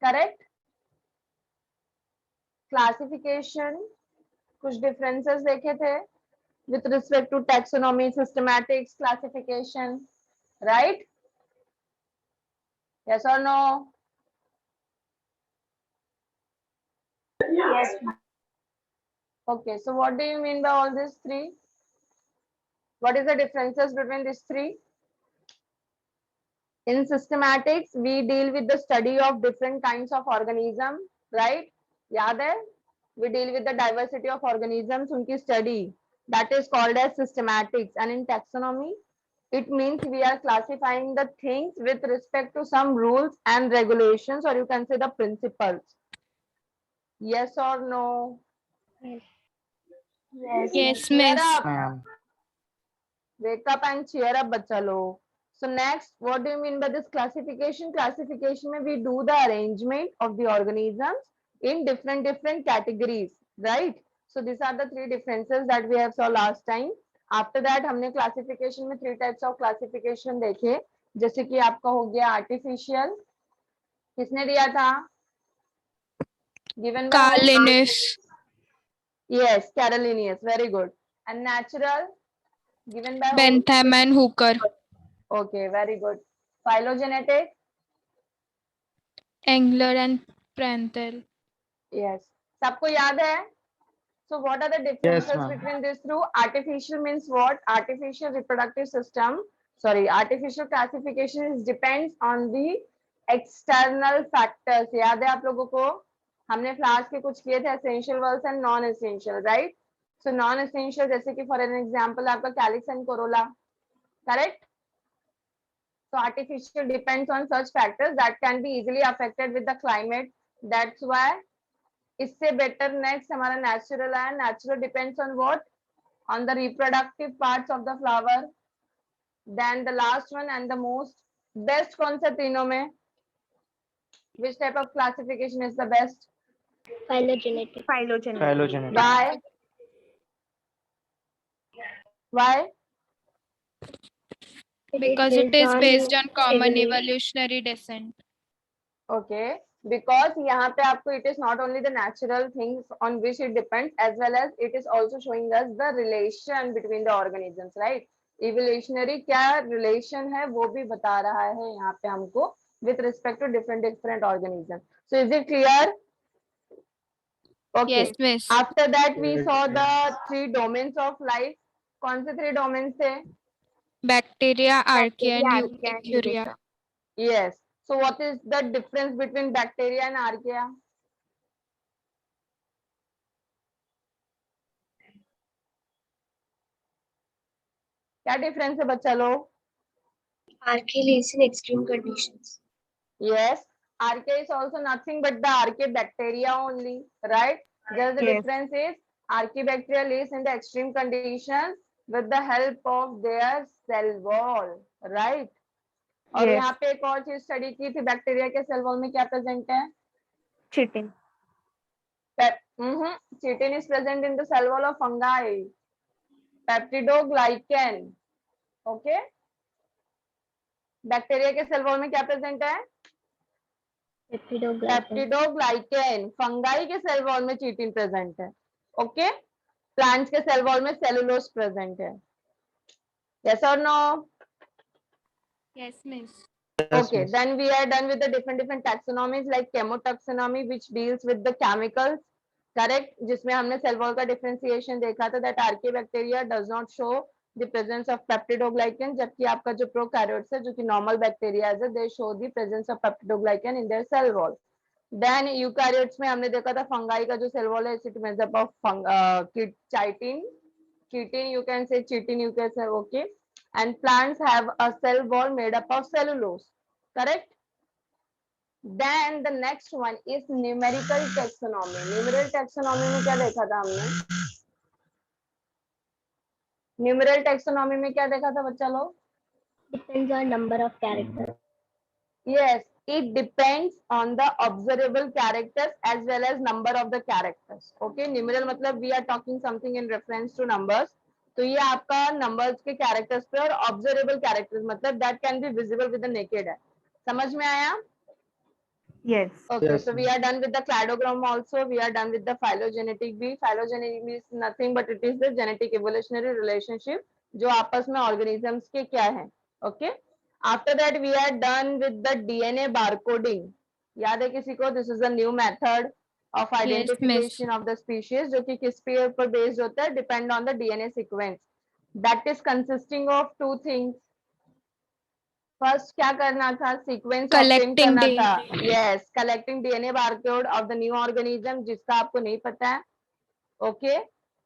Correct. Classification कुछ differences देखे थे with respect to taxonomy, systematics, classification, right? Yes or no? Yes. Okay, so what do you mean by all these three? What is the differences between these three? In systematics, we deal with the study of different kinds of organism, right? याद है? We deal with the diversity of organisms, उनकी study. That is called as systematics. And in taxonomy, it means we are classifying the things with respect to some rules and regulations, or you can say the principles. Yes or no? Yes. Yes, Cheer miss. up. Ma'am. Wake up and cheer up, बच्चा लोग. So next, what do you mean by this classification? Classification में we do the arrangement of the organisms in different categories, right? So these are the three differences that we have saw last time. After that हमने classification में three types of classification देखे, जैसे कि आपका हो गया artificial, किसने दिया था? Given by Carl whom? Linnaeus. Yes, Carl Linnaeus, very good. And natural, given by whom? Bentham and Hooker. Okay, very good. Phylogenetic, Engler and Prandtl. yes. सबको याद है? So what are the differences ma'am. between these two? Artificial means what? Artificial reproductive system. Sorry, artificial classification is depends on the external factors. याद है आप लोगों को? हमने flowers के कुछ किए थे essential words and non essential, right? So non essential जैसे कि for an example आपका calyx and corolla, correct? So artificial depends on such factors that can be easily affected with the climate. That's why इससे better next हमारा natural है. Natural depends on what? On the reproductive parts of the flower. Then the last one and the most best कौन सा तीनों में? Which type of classification is the best? Phylogenetic. Phylogenetic. Why? Why? Because it is based on common evolution. evolutionary descent. Okay, because यहाँ पे आपको it is not only the natural things on which it depends, as well as it is also showing us the relation between the organisms, right? Evolutionary क्या relation है वो भी बता रहा है यहाँ पे हमको with respect to different organisms. So is it clear? Okay. Yes, miss. After that we saw the three domains of life. कौन से three domains थे? Bacteria, archaea, and eukarya. Yes. So what is the difference between bacteria and archaea? क्या difference है बच्चा लोग? Archaea lives in extreme conditions. Yes, archaea is also nothing but the archaebacteria only, right? Just the difference is archaebacteria lives in the extreme conditions with the help of their cell wall, right? और यहाँ पे एक और चीज study की थी, bacteria के cell wall में क्या प्रेजेंट है? Chitin. Chitin is present in the cell wall of fungi. Peptidoglycan. Okay. Bacteria के सेल वॉल में क्या प्रेजेंट है? पेप्टिडोग्लाइकेन. फंगाई के सेल वॉल में चिटिन प्रेजेंट है. ओके. प्लांट्स के सेल वॉल में सेलुलोज प्रेजेंट है. यस और no? Yes, miss. Okay, then we are done with the different taxonomies like chemotaxonomy which deals with the chemicals, correct? जिसमें हमने cell wall का differentiation देखा था that archaebacteria does not show the presence of peptidoglycan, जबकि आपका जो prokaryotes है जो कि नॉर्मल बैक्टीरिया है they show the presence of peptidoglycan in their cell wall. Then eukaryotes में हमने देखा था फंगाई का जो सेल वॉल है it makes up of chitin, you can say chitin, you can say okay. And plants have a cell wall made up of cellulose, correct? Then the next one is numerical taxonomy. Numerical taxonomy में क्या देखा था हमने? Numerical taxonomy में क्या देखा था बच्चा लोग? Depends on number of characters. Yes, it depends on the observable characters as well as number of the characters. Okay, numeral मतलब we are talking something in reference to numbers. तो ये आपका numbers के characters पे और observable characters मतलब that can be visible with the naked eye. समझ में आया? Yes. Okay, Yes, so we are done with the cladogram also. We are done with the phylogenetic B. Phylogenetic is nothing but it is the genetic evolutionary relationship जो आपस में organisms के क्या है. Okay. After that we are done with the DNA barcoding. याद है किसी को? This is a new method of identification of the species जो कि किस पे ऊपर based होता है? Depend on the DNA sequence. That is consisting of two things. First क्या करना था? सीक्वेंस ऑब्टेन Collecting करना the- था. यस, collecting DNA barcode of the new organism जिसका आपको नहीं पता है. Okay,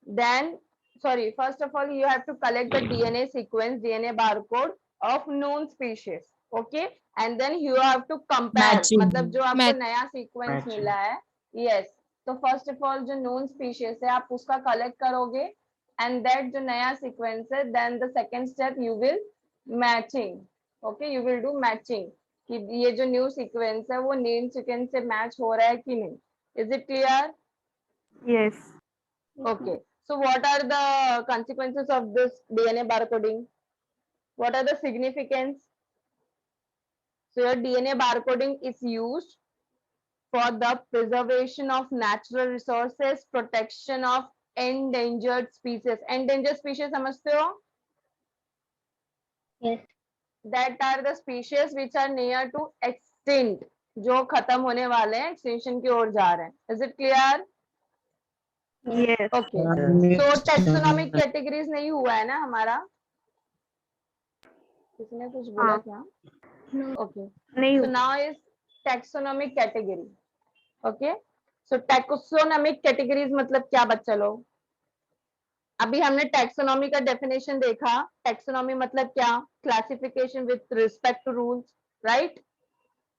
then sorry, first of all you have to collect the DNA sequence, DNA barcode of known species. Okay, and then you have to compare. मतलब जो आपको Match. नया sequence Matching. मिला है. यस, तो फर्स्ट ऑफ ऑल जो known species है आप उसका कलेक्ट करोगे एंड दैट जो नया सीक्वेंस है then the second step you will matching. Okay, you will do matching कि ये जो न्यू सीक्वेंस है वो नेम सीक्वेंस से मैच हो रहा है कि नहीं. Is it clear? Yes. Okay, so what are the consequences of this DNA barcoding? What are the significance? So your DNA barcoding is used for the preservation of natural resources, protection of endangered species. Endangered species समझते हो? Yes. That are the species which are near to extinct, जो खत्म होने वाले हैं, extinction की ओर जा रहे हैं. Is it clear? Yes. Okay. So taxonomic categories नहीं हुआ है ना हमारा? किसी ने कुछ बोला हाँ. क्या? No. Okay. नहीं So now is taxonomic category. Okay. So taxonomic categories मतलब क्या बच्चा लोग? अभी हमने taxonomy का definition देखा. Taxonomy मतलब क्या? Classification with respect to rules, right?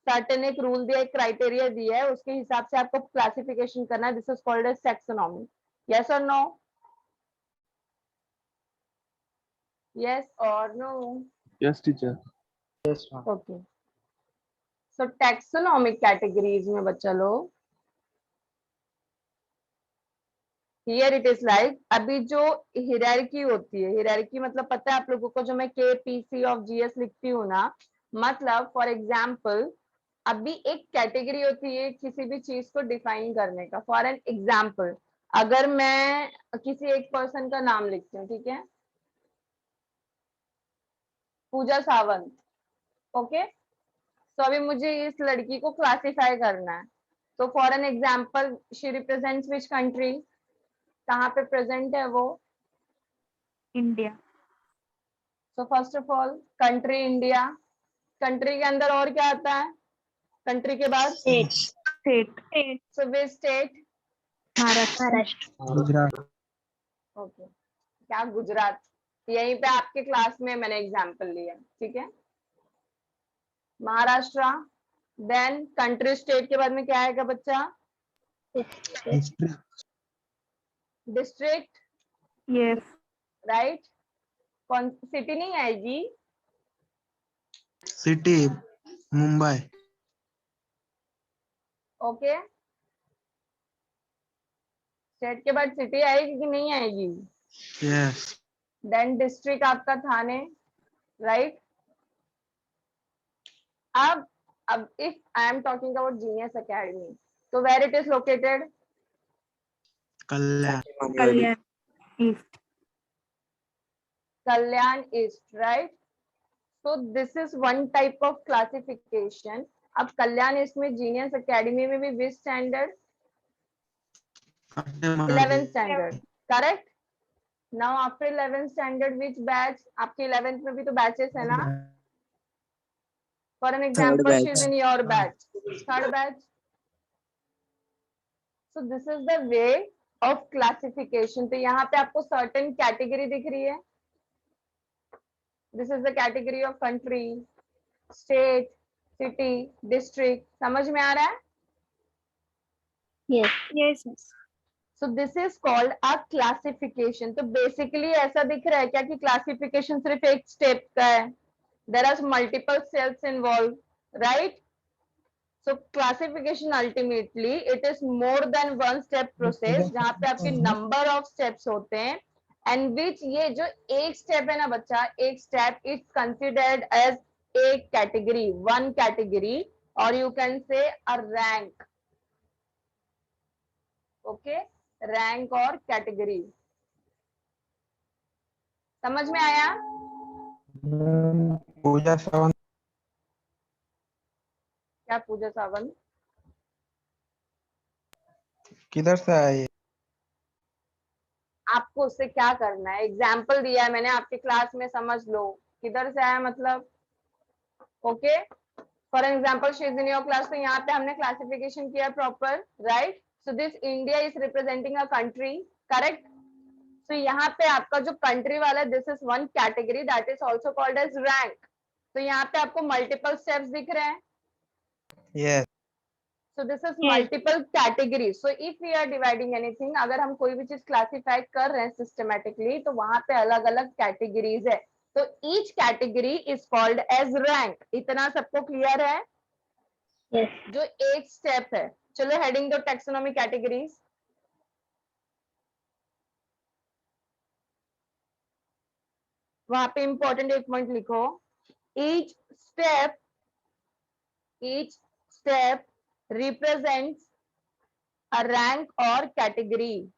Certain एक rule दिया, एक criteria दिया है, उसके हिसाब से आपको classification करना है. This is called as taxonomy. Yes or no? Yes or no? Yes, teacher. Yes, ma'am. Okay. So taxonomic categories में बच्चा लोग here it is like अभी जो hierarchy होती है, hierarchy मतलब पता है आप लोगों को, जो मैं KPC of GS लिखती हूँ ना, मतलब for example अभी एक कैटेगरी होती है किसी भी चीज को डिफाइन करने का. फॉर एन एग्जाम्पल अगर मैं किसी एक पर्सन का नाम लिखती हूँ, ठीक है, पूजा सावंत. ओके, तो अभी मुझे इस लड़की को क्लासिफाई करना है. तो for an example she represents which country? कहाँ पे प्रेजेंट है वो? India. So first of all country India. Country के अंदर और क्या आता है? कंट्री के बाद State. So which state? Maharashtra. Gujarat. Okay, क्या गुजरात? यहीं पे आपके क्लास में मैंने एग्जाम्पल लिया, ठीक है. महाराष्ट्र. देन कंट्री स्टेट के बाद में क्या आएगा बच्चा? District, Yes. राइट. कौन सिटी नहीं आएगी? सिटी मुंबई. ओके, स्टेट के बाद सिटी आएगी कि नहीं आएगी? यस. देन डिस्ट्रिक्ट आपका थाने, राइट. अब if I am talking about Genius Academy, तो where it is located? Kalyan. Kalyan. East. Kalyan East, right? So this is one type of classification. अब कल्याण East में जीनियस एकेडमी में भी which standard? 11th standard, correct? Now after 11th standard which batch? आपके 11th में भी तो batches है ना? For an example, batch. she is in your batch, third batch. So this is the way of classification. तो यहाँ पे आपको certain category दिख रही है. This is the category of country, state, city, district. समझ में आ रहा है? Yes. So this is called a classification. तो basically ऐसा दिख रहा है क्या कि classification सिर्फ एक step का है? There are multiple steps involved, right? So classification ultimately it is more than one step process जहाँ पे आपके number of steps होते हैं and which ये जो एक step है ना बच्चा, एक step is considered as a category, one category or you can say a rank. Okay, rank or category. समझ में आया? पूजा सावंत क्या पूजा सावंत? किधर से आया ये? आपको उससे क्या करना है? एग्जाम्पल दिया है मैंने आपकी क्लास में, समझ लो किधर से आया मतलब. Okay, for example she is in your class, तो यहाँ पे हमने क्लासिफिकेशन किया proper, right. So this India is representing a country, correct. तो यहाँ पे आपका जो कंट्री वाला, this is one category that is also called as rank. तो यहाँ पे आपको मल्टीपल स्टेप्स दिख रहे हैं. Yes. So this is multiple categories. So if we are dividing anything, अगर हम कोई भी चीज क्लासिफाई कर रहे हैं सिस्टमेटिकली, तो वहां पे अलग अलग कैटेगरीज है. तो each category is called as rank. इतना सबको क्लियर है? Yes. जो एक स्टेप है. चलो हेडिंग दो टैक्सोनॉमी कैटेगरीज. वहां पे इंपॉर्टेंट एक पॉइंट लिखो. each step represents a rank or category.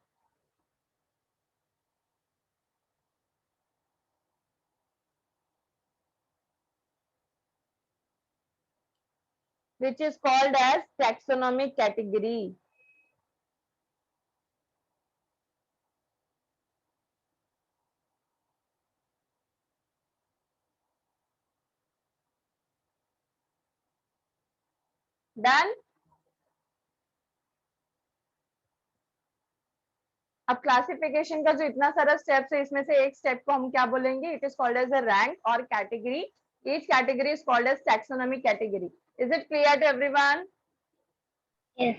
Which is called as taxonomic category. Done? अब क्लासिफिकेशन का जो इतना सारा स्टेप्स है, इसमें से एक स्टेप को हम क्या बोलेंगे? It is called as a rank और category. Each category is called as taxonomic category. Is it clear to everyone? Yes.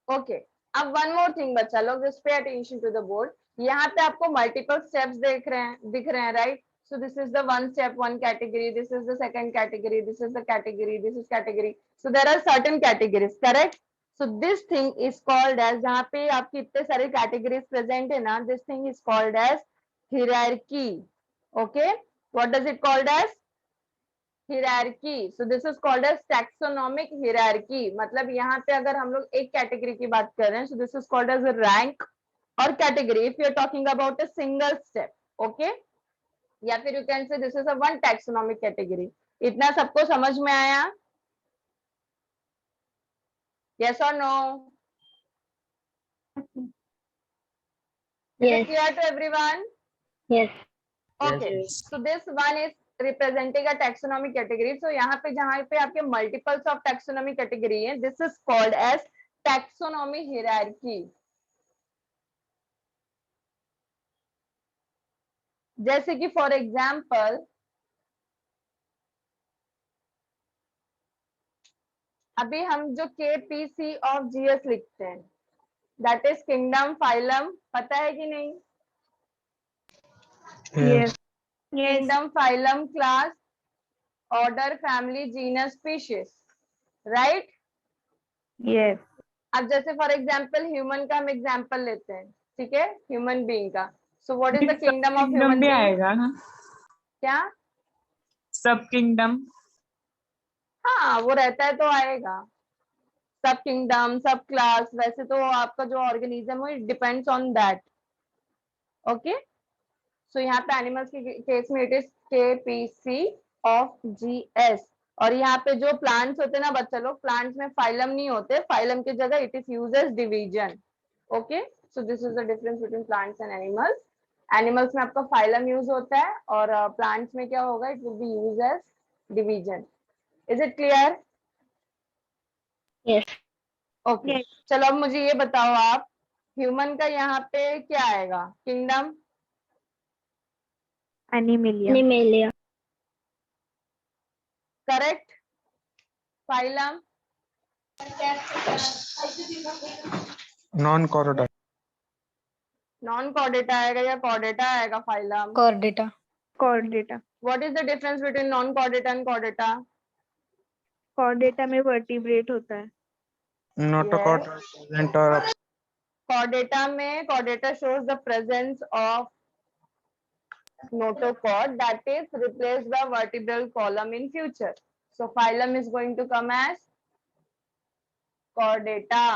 Okay. अब वन मोर थिंग बच्चा लोग, just pay attention to the board. यहाँ पे आपको मल्टीपल स्टेप्स दिख रहे हैं, right. So this is the one step, one category. This is the second category. This is the category. This is category. So there are certain categories, correct? So this thing is called as, जहाँ पे आपकी इतने सारे categories present है ना, this thing is called as hierarchy. Okay? What does it called as? Hierarchy. So this is called as taxonomic hierarchy. मतलब यहाँ पे अगर हम लोग एक कैटेगरी की बात कर रहे हैं, so this is called as a rank or category. If you are talking about a single step, okay? या फिर you can say this is a one taxonomic category. इतना सबको समझ में आया? यस और no? Yes. Clear to everyone? Yes. Okay. So this one is representing a taxonomic category. So यहाँ पे जहाँ पे आपके मल्टीपल्स ऑफ टैक्सोनॉमिक कैटेगरी है, this is called as taxonomy hierarchy. जैसे कि फॉर एग्जाम्पल अभी हम जो KPC ऑफ GS लिखते हैं, दैट इज किंगडम, फाइलम, पता है कि नहीं? Yes. Kingdom, phylum, class, order, family, genus, species, right. Yes. अब जैसे फॉर एग्जाम्पल ह्यूमन का हम एग्जाम्पल लेते हैं, ठीक है, ह्यूमन बीइंग का. So what is the kingdom of kingdom human भी बीइंग? आएगा ना, क्या? सब किंगडम. हाँ, वो रहता है तो आएगा. सब किंगडम, सब क्लास, वैसे तो आपका जो ऑर्गेनिज्म है, it depends on that. Okay. So यहाँ पे एनिमल्स के केस में it is KPC of GS. और यहाँ पे जो प्लांट्स होते हैं ना बच्चा लोग, प्लांट्स में फाइलम नहीं होते, फाइलम की जगह it is use as division. Okay. So this is the difference between plants and animals. Animals में आपका फाइलम यूज होता है और प्लांट्स में क्या होगा? It will be use as division. Is it clear? Yes. Okay. Yes. चलो अब मुझे ये बताओ आप, ह्यूमन का यहाँ पे क्या आएगा? Kingdom, Animalia. Animalia. Correct. Phylum, non corridor. Non Chordata आएगा या कॉर्डेटा आएगा? Phylum. Chordata. Chordata. What is the difference between non Chordata and Chordata? Chordata में vertebrate होता है. नोटोकॉर्ड प्रेजेंट और कॉर्डेटा में, Chordata shows the presence of notochord that is replace the vertebral column in future. So phylum is going to come as Chordata.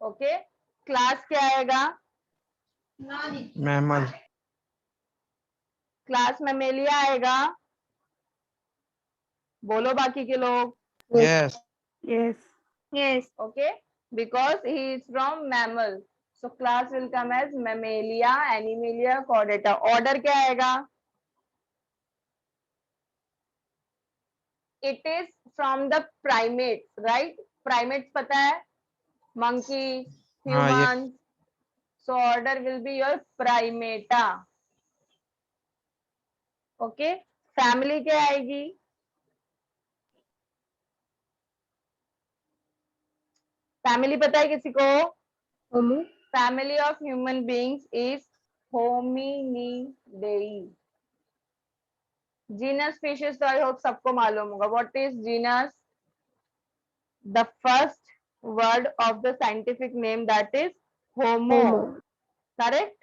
Okay, class क्या आएगा? mammal, class Mammalia आएगा। बोलो बाकी के लोग। yes, Yes. Yes. Okay, because he is from mammal, so class will come as Mammalia, Animalia, Chordata. Order क्या आएगा? It is from the primates, right? Primates पता है? Monkey, हाँ, yes. humans. So order will be your Primata. Okay, family क्या आएगी? Family पता है किसी को? Homo. Family of human beings is Hominidae. Genus species तो आई होप सबको मालूम होगा. What is genus? The first word of the scientific name, that is Homo. Homo. Correct?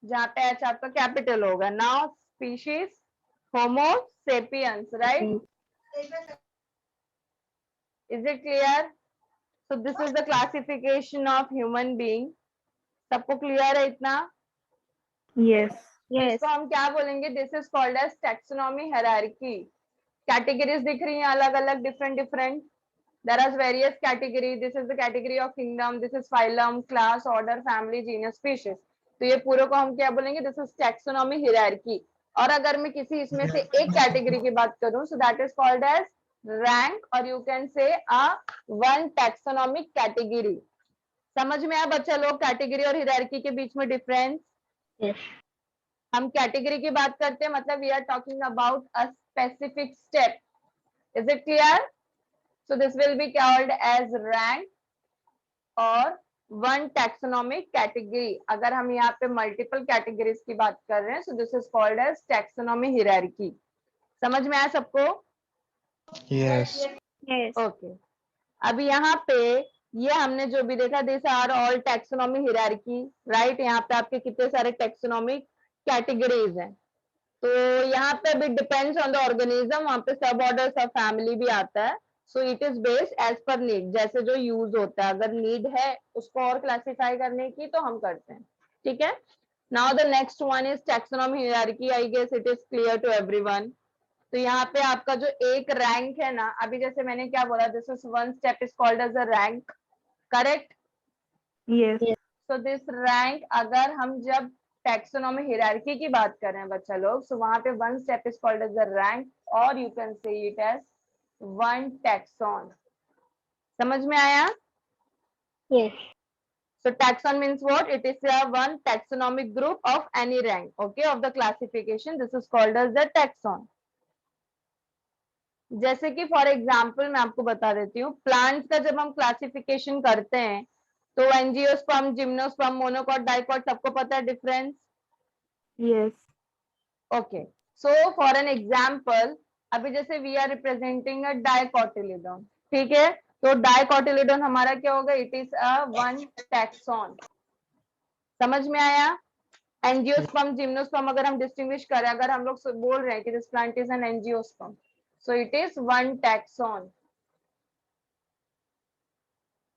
जहाँ पे H आपका कैपिटल होगा. Now species Homo sapiens, right? Is it clear? So this is the classification of human being. सबको clear है इतना? Yes. Yes. इसको हम क्या बोलेंगे? This is called as taxonomy hierarchy. Categories दिख रही हैं अलग अलग, different different. There are various category. This is the category of kingdom, this is phylum, class, order, family, genus, species. तो ये पूरे को हम क्या बोलेंगे? This is taxonomy hierarchy. और अगर मैं किसी इसमें से एक कैटेगरी की बात करूं, so that is called as rank, और you can say a one taxonomic category. समझ में आया बच्चा लोग कैटेगरी और हायरार्की के बीच में डिफरेंस? Yes. हम कैटेगरी की बात करते हैं, मतलब we are talking about a specific step. Is it clear? So this will be called as rank और वन टैक्सोनॉमिक कैटेगरी. अगर हम यहाँ पे मल्टीपल कैटेगरीज की बात कर रहे हैं, so this is called as taxonomy hierarchy. समझ में आया सबको? yes, Yes. ओके. अभी यहाँ पे ये हमने जो भी देखा, this are all taxonomy hierarchy, right? यहाँ पे आपके कितने सारे टैक्सोनॉमिक कैटेगरीज हैं. तो यहाँ पे भी डिपेंड्स ऑन द ऑर्गेनिज्म, वहां पे सब ऑर्डर, सब फैमिली भी आता है. So it is based as per need, जैसे जो यूज होता है. अगर नीड है उसको और क्लासिफाई करने की तो हम करते हैं. ठीक है. Now the next one is taxonomy hierarchy. I guess it is clear to everyone. तो यहाँ पे आपका जो एक रैंक है ना, अभी जैसे मैंने क्या बोला, this is one step is called as a rank. Correct? Yes. So this rank, अगर हम जब टैक्सोनॉमी हायरार्की की बात कर रहे हैं बच्चा लोग, सो वहां पे one step is called as the rank, और you can say it as one taxon. समझ में आया? Yes. So taxon means what? It is a one taxonomic group of any rank, okay, of the classification. This is called as the taxon. जैसे कि for example मैं आपको बता देती हूँ, प्लांट्स का जब हम क्लासिफिकेशन करते हैं तो एंजियोस्पर्म, जिम्नोस्पर्म, मोनोकॉट, डाइकॉट, सबको पता है difference? Yes. Okay. So for an example, अभी जैसे वी आर रिप्रेजेंटिंग अ डाइकोटिलिडोन, ठीक है? तो डाइकोटिलिडोन हमारा क्या होगा? It is a one taxon. समझ में आया? एंजियोस्पर्म, जिम्नोस्पर्म अगर हम डिस्टिंग्विश करें, अगर हम लोग बोल रहे हैं कि this plant is an angiosperm, so it is one taxon.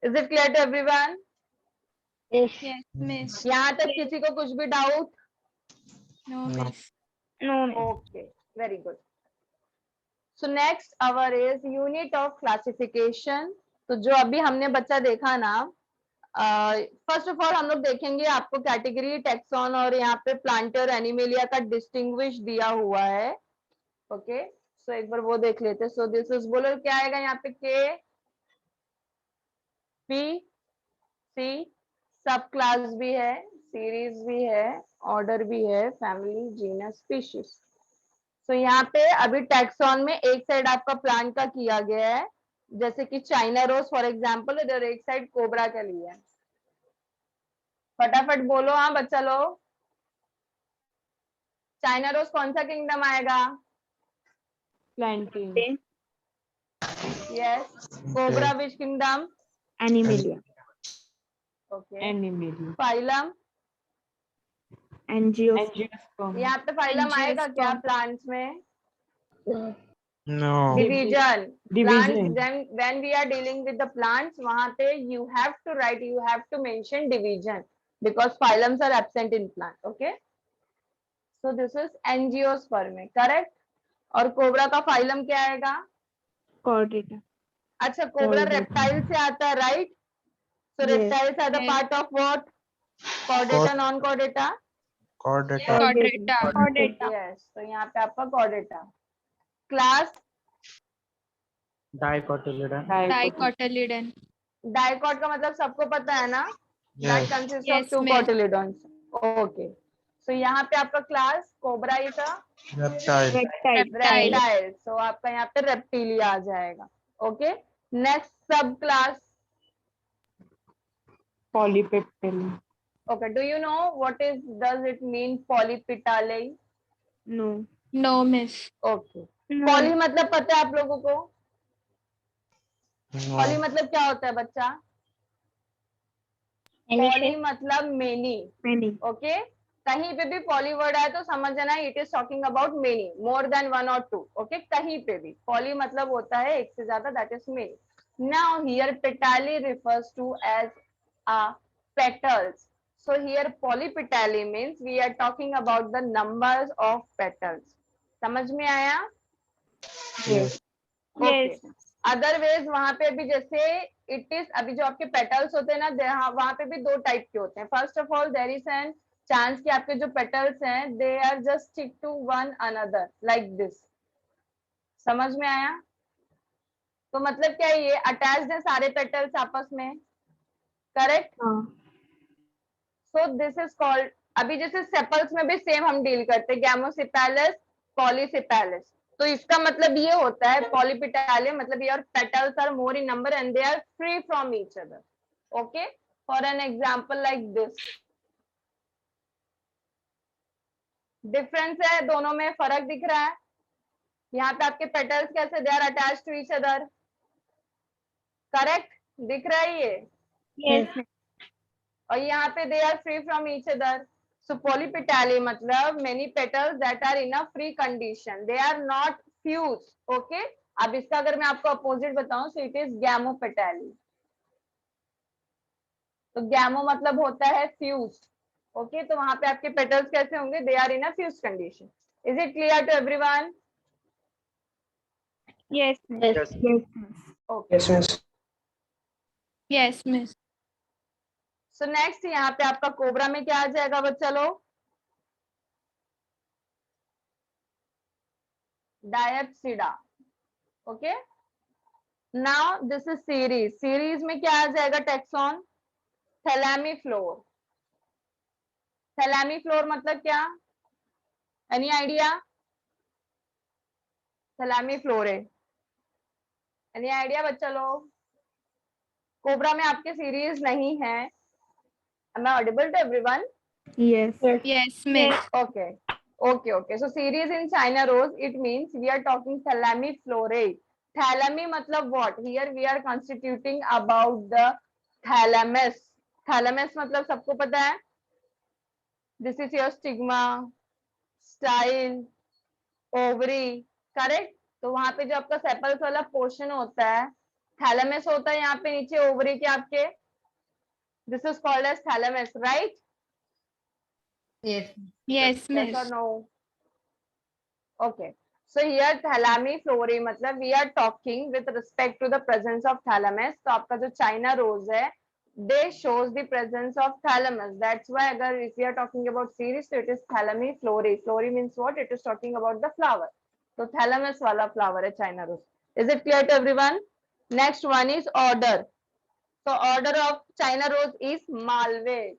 Is it clear to everyone? Yes. Yes, miss. यहाँ तक किसी को कुछ भी doubt? No, No. miss. No. Okay, very good. So next our is unit of classification. तो जो अभी हमने बच्चा देखा ना, फर्स्ट ऑफ ऑल हम लोग देखेंगे, आपको कैटेगरी, टैक्सॉन और यहाँ पे प्लांटर, एनिमेलिया का डिस्टिंग्विश दिया हुआ है. ओके, सो एक बार वो देख लेते हैं. सो दिस इज, बोलो क्या आएगा यहाँ पे? के, पी, सी, सब क्लास भी है, सीरीज भी है, ऑर्डर भी है, फैमिली, जीनस, स्पीशीज. तो यहाँ पे अभी टैक्सॉन में एक साइड आपका प्लांट का किया गया है, जैसे कि चाइना रोज फॉर एग्जांपल, इधर एक साइड कोबरा का लिया है. फटाफट बोलो हाँ बच्चा लोग. चाइना रोज कौन सा किंगडम आएगा? Plantain. Yes. Cobra which kingdom? Animalia. Okay. Phylum? Angiosperm. यहाँ पे फाइलम आएगा क्या प्लांट्स में? No. Division plants Division. when we are dealing with the plants वहां पे you have to write, you have to mention division because phylums are absent in plant. Okay, so this is angiosperm, correct. और cobra का phylum क्या आएगा? Chordata. अच्छा, cobra Chordata. Reptile से आता है, right? So Yes. Reptiles are the Yes. Part of what? Chordata, non chordata? Chordata. Chordata. Chordata. Yes, तो यहाँ पे आपका chordata. Class Dicotyledon. Dicotyledon. Dicot का मतलब सबको पता है ना? That Yes. Consist of Yes, two miss. Cotyledons. Okay, so यहाँ पे आपका class cobra is a Reptile. Reptile. Reptile. Reptile, so आपका यहाँ पे रेप्टिलिया आ जाएगा। Okay, next sub class. Polypeptile. Okay, do you know what is does it mean polypetalae? No. No, miss. Okay, No. Poly मतलब पता है आप लोगों को? Poly No. मतलब क्या होता है बच्चा? पॉली मतलब मेनी। Many. ओके, कहीं पे भी पॉली वर्ड आए तो समझना it is talking about many, more than one और टू। ओके, कहीं पे भी पॉली मतलब होता है एक से ज्यादा, that is many. Now here petalae refers to as a petals, so here polypetalae means we are talking about the numbers of petals. समझ में आया? Yes. Yes. अदरवाइज वहां पे भी जैसे इट इज, अभी जो आपके पेटल्स होते हैं ना, वहां पे भी दो टाइप के होते हैं। First of all there is an chance कि आपके जो पेटल्स हैं they are just stick to one another like this. समझ में आया? तो मतलब क्या है, ये अटैच्ड है सारे पेटल्स आपस में, करेक्ट? हाँ. सो दिस इज कॉल्ड, अभी जैसे सेपल्स में भी सेम हम डील करते हैं, गैमोसिपेलस, पॉलीसिपेलस। तो इसका मतलब ये होता है पॉलीपिटाले मतलब your petals are more in number and they are free from each other. Okay, for an example like this. Difference है दोनों में, फर्क दिख रहा है? यहाँ पे आपके पेटल्स कैसे, they are attached to each other, correct? दिख रहा है ये? Yes. और यहाँ पे they are free from each other. So polypetalae मतलब many petals that are in a free condition, they are not fuse. Okay, अब इसका अगर मैं आपको अपोजिट बताऊं सो इट इज गैमोपेटाली। तो गैमो मतलब होता है फ्यूज। ओके, तो वहां पे आपके पेटल्स कैसे होंगे? They are in a fuse condition. Is it clear to everyone? Yes. Yes. Yes. Okay, Yes, miss. So next यहाँ पे आपका कोबरा में क्या आ जाएगा बच्चा लोग? Diapsida. Okay, now this is series. Series में क्या आ जाएगा? Taxon thalamiflorae. थैलामीफ्लोर मतलब क्या? Any idea? Thalamiflorae, any idea बच्चा लोग? कोबरा में आपके सीरीज नहीं है। Am I audible to everyone? Yes. Yes, miss. Okay. Okay. So series in China rose, it means we are talking thalamiflorae. Thalami matlab what? Here we are constituting about the thalamus. Thalamus मतलब सबको पता है? This is your stigma, style, ovary, correct? तो वहां पे जो आपका sepals वाला पोर्शन होता है, थैलेमस होता है यहाँ पे नीचे ओवरी के आपके। This is called as thalamus, right? Yes, Yes miss. or no? Okay. So here thalamiflorae मतलब we are talking with respect to the presence of thalamus. तो आपका जो China rose है, they shows the presence of thalamus. That's why अगर if we are talking about series, so it is thalamiflorae. Florae means what? It is talking about the flower. तो thalamus वाला flower है China rose. Is it clear to everyone? Next one is order. So order of China rose is Malvaceae.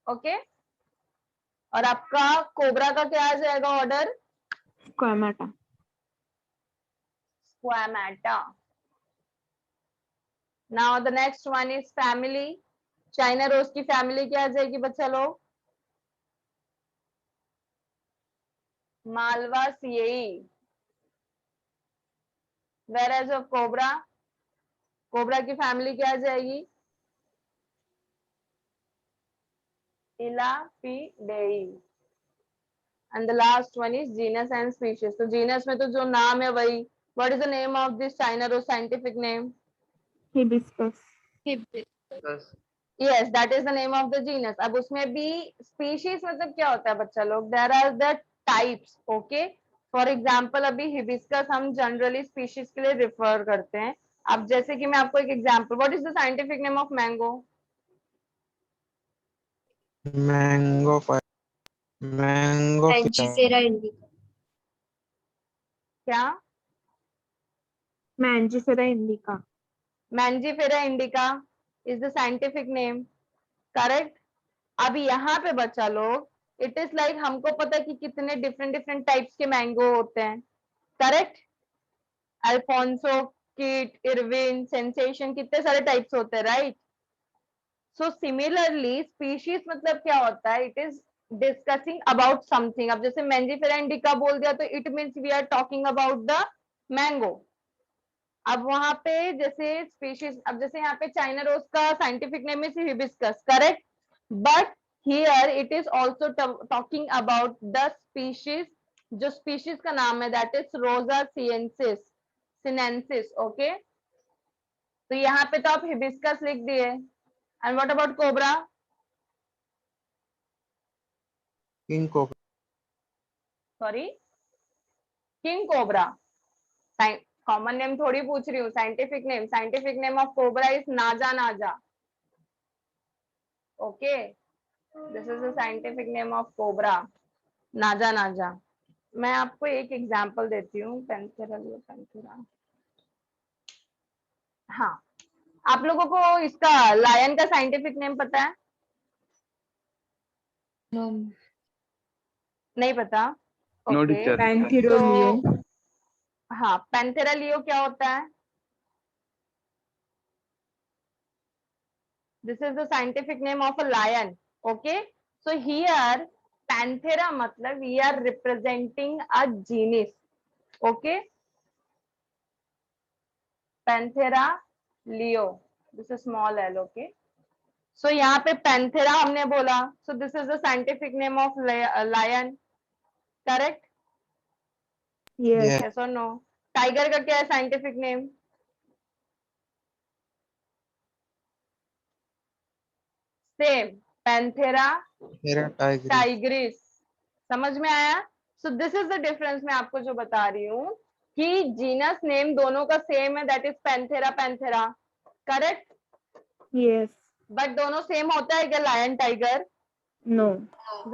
Okay. और आपका cobra का क्या आ जाएगा order? Squamata. Squamata. Now the next one is family. China rose की family क्या आ जाएगी बच्चा लोग? Malvaceae. Whereas of cobra, cobra की फैमिली क्या आ जाएगी? Elapidae. and the last one is genus and species. तो genus में तो जो नाम है वही. What is the name of this China rose scientific name? hibiscus. Hibiscus. Yes, that is the name of the genus. अब उसमें भी species मतलब क्या होता है बच्चा लोग? There are the types, okay? For example, अभी hibiscus हम generally species के लिए refer करते हैं. अब जैसे कि मैं आपको एक example, what is the scientific name of mango? Mango fire. Mango Mangifera indica. क्या? Mangifera indica. Mangifera indica is the scientific name, correct? अभी यहाँ पे बच्चा लोग, it is like हमको पता है कि कितने different types के mango होते हैं, correct? Alfonso, kit, Irwin, sensation, कितने सारे टाइप्स होते हैं, राइट? सो सिमिलरली स्पीशीज मतलब क्या होता है? It is discussing about something. अब जैसे मैंजीफेरा इंडिका बोल दिया तो it means we are talking about the mango. अब वहां पे जैसे स्पीशीज, अब जैसे यहाँ पे चाइना रोज का scientific name is hibiscus, correct? But here it is also talking about the species. जो स्पीशीज का नाम है दैट इज रोजा सिनेंसिस, ओके? तो यहाँ पे तो आप हिबिस्कस लिख दिए. And what about cobra? king cobra. Sorry, king cobra. Common name थोड़ी पूछ रही हूँ, scientific name of cobra is naja. Okay, this is the scientific name of cobra, naja. मैं आपको एक एग्जांपल देती हूँ. पैंथेरा. हाँ, आप लोगों को इसका लायन का साइंटिफिक नेम पता है? No. नहीं पता? No, okay. teacher. Panthera हाँ, पैंथेरा लियो क्या होता है? This is the scientific name of a lion. Okay, so here Panthera मतलब we are representing a genus. Okay, Panthera leo. This is small l. Okay, so यहाँ पे Panthera हमने बोला. So this is the scientific name of lion. Correct? Yes. Yes or no? Tiger का क्या है scientific name? Same. Panthera Hera tigris. Tigris. समझ में आया? So this is the difference. मैं आपको जो बता रही हूँ कि जीनस नेम दोनों का सेम है, that is Panthera. Correct? Yes. But दोनों सेम होता है क्या? Lion tiger No.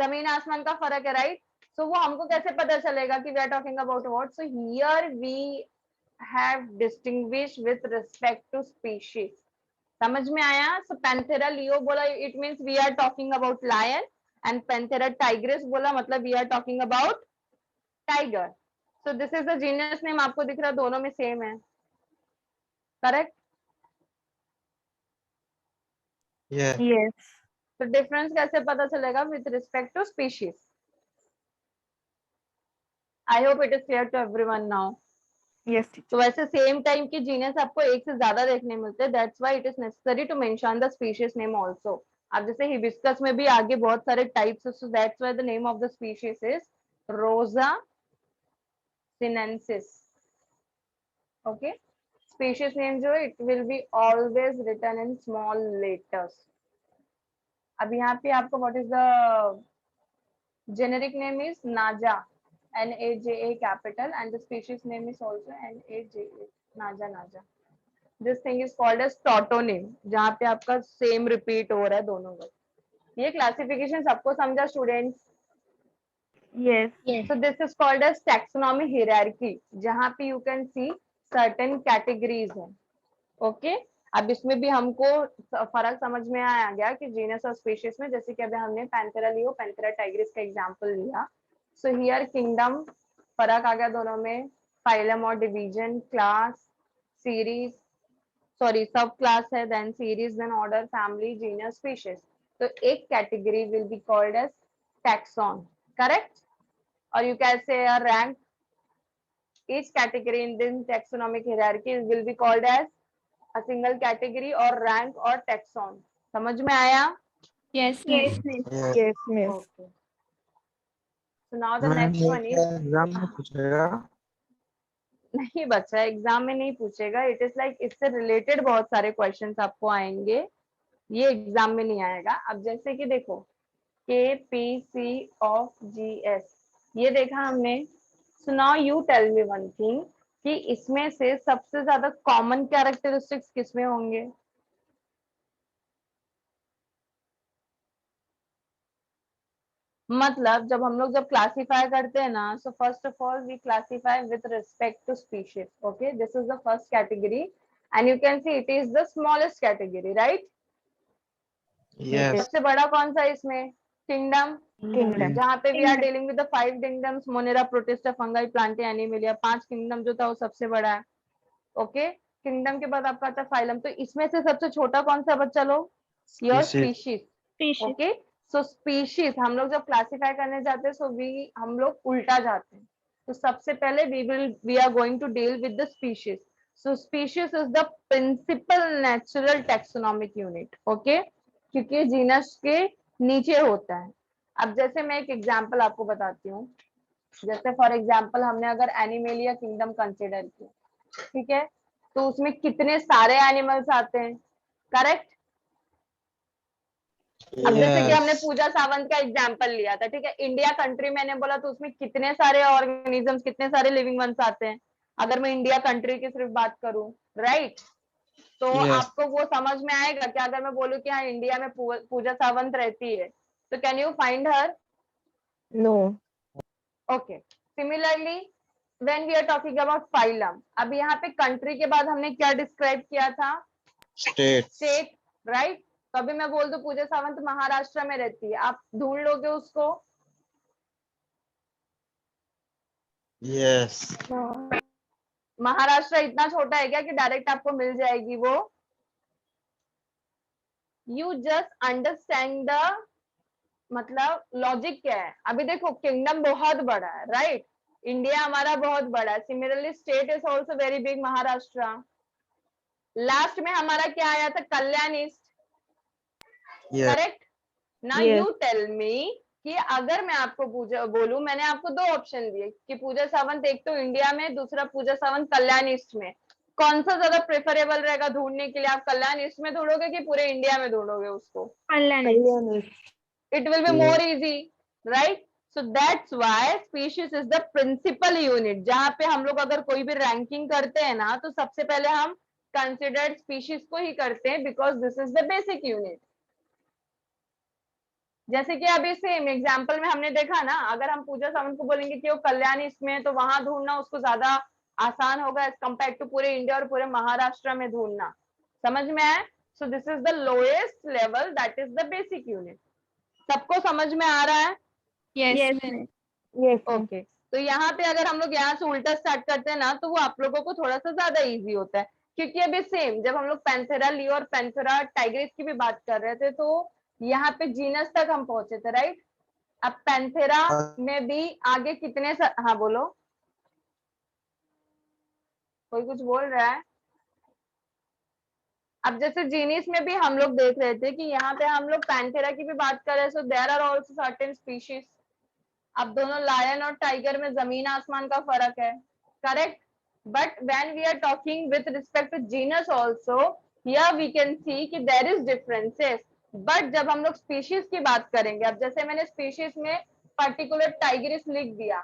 जमीन आसमान का फर्क है, राइट? सो वो हमको कैसे पता चलेगा कि we are talking about what? So here we have distinguish with respect to species. समझ में आया? सो पैंथेरा लियो बोला it means we are talking about lion, and Panthera tigris बोला मतलब we are talking about tiger. So this is the genus name. आपको दिख रहा दोनों में सेम है, करेक्ट? Yes. Yes. तो डिफरेंस कैसे पता चलेगा? With respect to species. I hope it is clear to everyone now. Yes, teacher. तो वैसे सेम टाइम की जीनस आपको एक से ज्यादा देखने मिलते हैं. That's why it is necessary to mention the species name also. अब जैसे हिबिस्कस में भी आगे बहुत सारे टाइप्स है, so that's why the name of the species is रोजा सिनेंसिस. ओके, स्पीशीज नेम जो है it will be always written in small letters. अब यहाँ पे आपको what is the generic name is Naja, NAJA capital, and the species name is also NAJA, नाजा. This thing is called as tautonym, जहाँ पे आपका सेम रिपीट हो रहा है दोनों में. ये क्लासिफिकेशन सबको समझा students? Yes. Yes. So this is called as taxonomy hierarchy, जहाँ पे you can see certain categories हैं. Okay, अब इसमें भी हमको फर्क समझ में आ गया कि जीनस और स्पीशीज में. जैसे कि अभी हमने पैंथेरा लियो, पैंथेरा टाइग्रिस का एग्जांपल लिया. सो हियर किंगडम फर्क आ गया दोनों में. फाइलम और division, class, series, sorry sub class है, then series, then order, family, genus, species. तो एक category will be called as taxon, correct? और you can say a rank. each category in this taxonomic hierarchy will be called as a single category or rank or taxon. समझ में आया? Yes, Yes, miss. miss. Yes. Yes, miss. Okay. So now the ma'am next ये one is, exam में पूछेगा? नहीं बच्चा exam में नहीं पूछेगा, इट इज लाइक इससे रिलेटेड बहुत सारे क्वेश्चंस आपको आएंगे, ये एग्जाम में नहीं आएगा। अब जैसे कि देखो KPC ऑफ GS, ये देखा हमने। So now you tell me one thing कि इसमें से सबसे ज्यादा कॉमन कैरेक्टरिस्टिक्स किसमें होंगे? मतलब जब हम लोग जब क्लासिफाई करते हैं ना, so first of all we classify with respect to species. Okay, this is the first category and you can see it is the smallest category, right? Yes. सबसे बड़ा कौन सा है इसमें? Kingdom, kingdom. जहाँ पे we are dealing with the 5 kingdoms, Monera, Protista, Fungi, Plantae, Animalia. 5 kingdom जो था वो सबसे बड़ा है। ओके, किंगडम के बाद आपका आता है फाइलम। तो इसमें से सबसे छोटा कौन सा बच्चा लोग? Your species. Species. Okay, so species हम लोग जब क्लासिफाई करने जाते हैं सो हम लोग उल्टा जाते हैं। तो सबसे पहले we are going to deal with the species. So species is the principal natural taxonomic unit. Okay, क्योंकि जीनस के नीचे होता है। अब जैसे मैं एक एग्जांपल आपको बताती हूँ, जैसे फॉर एग्जांपल हमने अगर एनिमेलिया किंगडम कंसिडर किया, ठीक है, तो उसमें कितने सारे एनिमल्स आते हैं, करेक्ट? अब जैसे कि हमने पूजा सावंत का एग्जांपल लिया था, ठीक है, इंडिया कंट्री मैंने बोला, तो उसमें कितने सारे ऑर्गेनिजम्स, कितने सारे लिविंग वंस आते हैं, अगर मैं इंडिया कंट्री की सिर्फ बात करूं, राइट? तो आपको वो समझ में आएगा कि अगर मैं बोलूं कि हाँ इंडिया में पूजा सावंत रहती है, तो can you find her? No. Okay, similarly when we are talking about phylum, अब यहाँ पे कंट्री के बाद हमने क्या डिस्क्राइब किया था? State, right? तो अभी मैं बोल दूं पूजा सावंत महाराष्ट्र में रहती है, आप ढूंढ लोगे उसको? यस। महाराष्ट्र इतना छोटा है क्या कि डायरेक्ट आपको मिल जाएगी वो? यू जस्ट अंडरस्टैंड द मतलब लॉजिक क्या है। अभी देखो किंगडम बहुत बड़ा है, राइट? इंडिया हमारा बहुत बड़ा है, similarly state is also very big, Maharashtra. लास्ट में हमारा क्या आया था? Kalyan east, correct? Now Yes. You tell me कि अगर मैं आपको बोलूं, मैंने आपको 2 ऑप्शन दिए कि पूजा सावंत एक तो इंडिया में, दूसरा पूजा सावंत कल्याण ईस्ट में, कौन सा ज्यादा प्रेफरेबल रहेगा ढूंढने के लिए? आप कल्याण ईस्ट में ढूंढोगे कि पूरे इंडिया में ढूंढोगे उसको? कल्याण। It will be more easy, right? So that's why species is the principal unit. जहाँ पे हम लोग अगर कोई भी रैंकिंग करते हैं ना, तो सबसे पहले हम कंसिडर्ड स्पीशीज को ही करते हैं, because this is the basic unit. जैसे कि अभी सेम एग्जांपल में हमने देखा ना, अगर हम पूजा सावंत को बोलेंगे कि वो कल्याण इसमें, तो वहां ढूंढना उसको ज्यादा आसान होगा एज कम्पेयर टू पूरे इंडिया और पूरे महाराष्ट्र में ढूंढना। समझ में आया? So this is the lowest level, that is the basic unit. सबको समझ में आ रहा है? Yes. ओके, तो यहाँ पे अगर हम लोग यहाँ से उल्टा स्टार्ट करते हैं ना, तो वो आप लोगों को थोड़ा सा ज्यादा इजी होता है, क्योंकि अभी सेम जब हम लोग पैंथेरा लियो और पैंथेरा टाइग्रिस की भी बात कर रहे थे, तो यहाँ पे जीनस तक हम पहुंचे थे, राइट? अब पैंथेरा में भी आगे कितने हाँ बोलो, कोई कुछ बोल रहा है? अब जैसे जीनिस में भी हम लोग देख रहे थे कि यहाँ पे हम लोग पैंथेरा की भी बात कर रहे हैं, so there are also certain species. अब दोनों लायन और टाइगर में जमीन आसमान का फर्क है, correct? But when we are talking with respect to genus also, here we can see कि देयर इज डिफरेंसेस। बट जब हम लोग स्पीशीज की बात करेंगे, अब जैसे मैंने स्पीशीज में पर्टिकुलर टाइगरिस लिख दिया,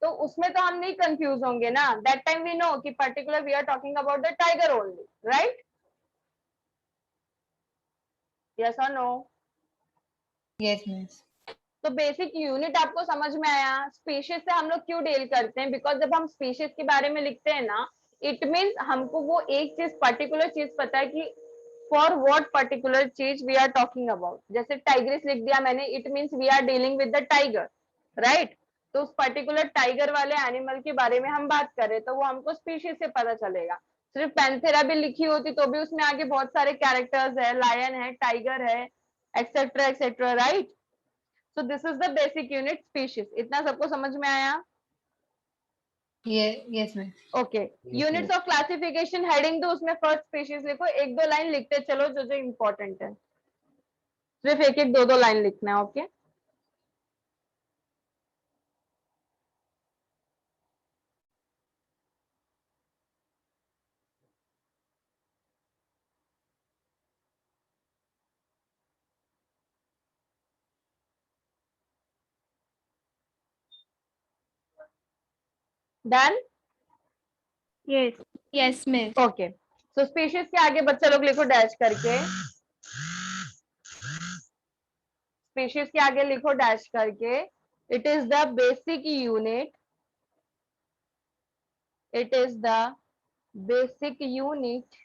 तो उसमें तो हम नहीं कंफ्यूज होंगे ना, दैट टाइम वी नो कि particular we are talking about the tiger only, right? Yes और नो? Yes, miss. तो बेसिक यूनिट आपको समझ में आया? स्पीशीज से हम लोग क्यों डील करते हैं? बिकॉज जब हम स्पीशीज के बारे में लिखते हैं ना, इट मीन्स हमको वो एक चीज पर्टिकुलर चीज पता है कि फॉर व्हाट पर्टिकुलर चीज वी आर टॉकिंग अबाउट। जैसे टाइग्रिस लिख दिया मैंने, it means we are dealing with the tiger, right? तो उस पर्टिकुलर टाइगर वाले एनिमल के बारे में हम बात करें तो वो हमको स्पीशीज से पता चलेगा। सिर्फ पैंथेरा भी लिखी होती तो भी उसमें आगे बहुत सारे कैरेक्टर्स है, लायन है, टाइगर है, etcetera etcetera, right? So this is the basic unit species. इतना सबको समझ में आया? Yes, miss. Okay. Units of classification heading दो, उसमें first species लिखो, एक दो लाइन लिखते चलो जो जो इम्पोर्टेंट है, सिर्फ एक एक दो दो लाइन लिखना है। Okay, done? Yes. Yes, miss. Okay, so species के आगे बच्चा लोग लिखो डैश करके, स्पीशीज के आगे लिखो डैश करके, it is the basic unit, it is the basic unit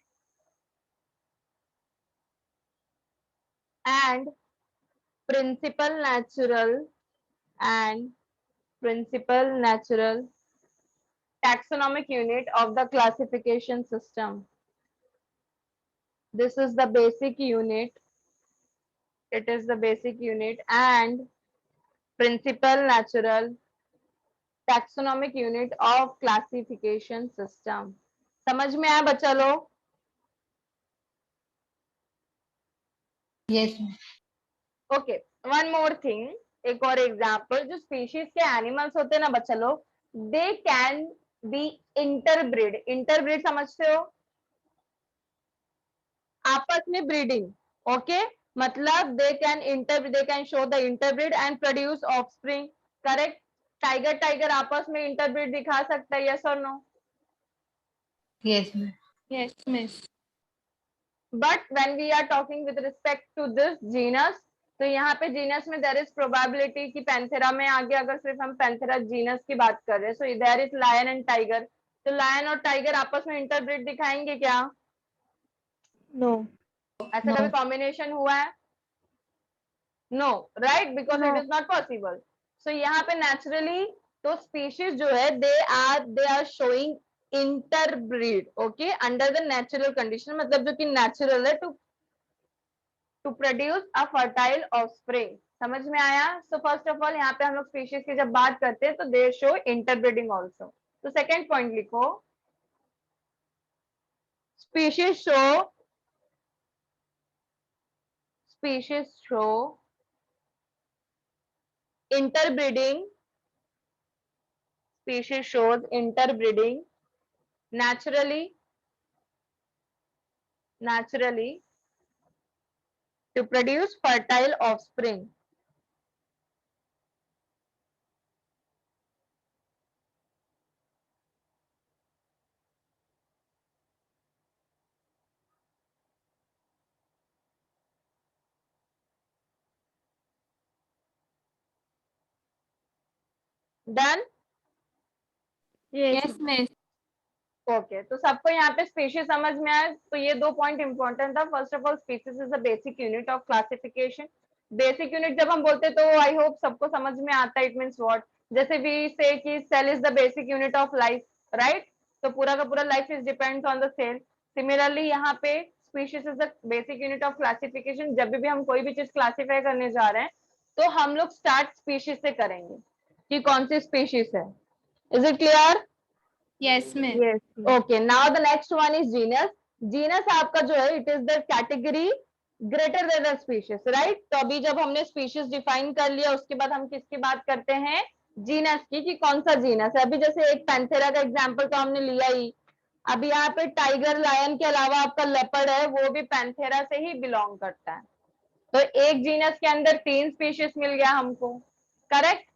and principal natural taxonomic unit of the classification system. This is the basic unit, it is the basic unit and principal natural taxonomic unit of classification system. समझ में आया बच्चा लोग? Yes, ma'am. Okay, one more thing, एक और example, जो species के animals होते हैं ना बच्चा लोग, they can be interbreed. Interbreed समझते हो? आपस में ब्रीडिंग, ओके, मतलब they can show the interbreed and produce offspring, correct? Tiger आपस में इंटरब्रीड दिखा सकता है, यस और no? Yes, ma'am. Yes, miss. But when we are talking with respect to this genus, तो यहाँ पे जीनस में देयर इज प्रोबेबिलिटी कि पैंथेरा में आगे, अगर सिर्फ हम पैंथेरा जीनस की बात कर रहे हैं, so there is lion and tiger, तो लायन और टाइगर आपस में इंटरब्रीड दिखाएंगे क्या? No. ऐसा No. कभी कॉम्बिनेशन हुआ है? No, right, because it No. Is not possible. So यहाँ पे नेचुरली तो स्पीशीज जो है they are showing interbreed, okay, under the natural condition, मतलब जो कि नेचुरल है to produce a fertile offspring. समझ में आया? सो फर्स्ट ऑफ ऑल यहाँ पे हम लोग स्पीशीज की जब बात करते हैं तो दे शो इंटरब्रीडिंग ऑल्सो। तो सेकेंड पॉइंट लिखो, species show interbreeding, species shows interbreeding naturally to produce fertile offspring. Done? Yes. Yes, miss. Okay, तो सबको यहाँ पे स्पीशीज समझ में आया? तो ये दो पॉइंट इंपॉर्टेंट था। First of all, species is the basic unit of classification. Basic unit जब हम बोलते हैं तो आई होप सबको समझ में आता है, इट मींस व्हाट? जैसे वी से कि cell is the basic unit of life, right? तो पूरा का पूरा life is depends on the cell. Similarly यहाँ पे species is the basic unit of classification. जब भी हम कोई भी चीज क्लासिफाई करने जा रहे हैं तो हम लोग स्टार्ट स्पीशीज से करेंगे कि कौन सी स्पीशीज है। Is it clear? Yes, miss. Yes. Okay, now the next one is genus. Genus आपका जो है it is the category greater than the species, right? तो अभी जब हमने स्पीशीज डिफाइन कर लिया उसके बाद हम किसकी बात करते हैं? जीनस की, कि कौन सा जीनस है। अभी जैसे एक पैंथेरा का एग्जांपल तो हमने लिया ही। अभी यहाँ पे टाइगर, लायन के अलावा आपका लेपर्ड है, वो भी पैंथेरा से ही बिलोंग करता है। तो एक जीनस के अंदर 3 स्पीशीज मिल गया हमको, करेक्ट?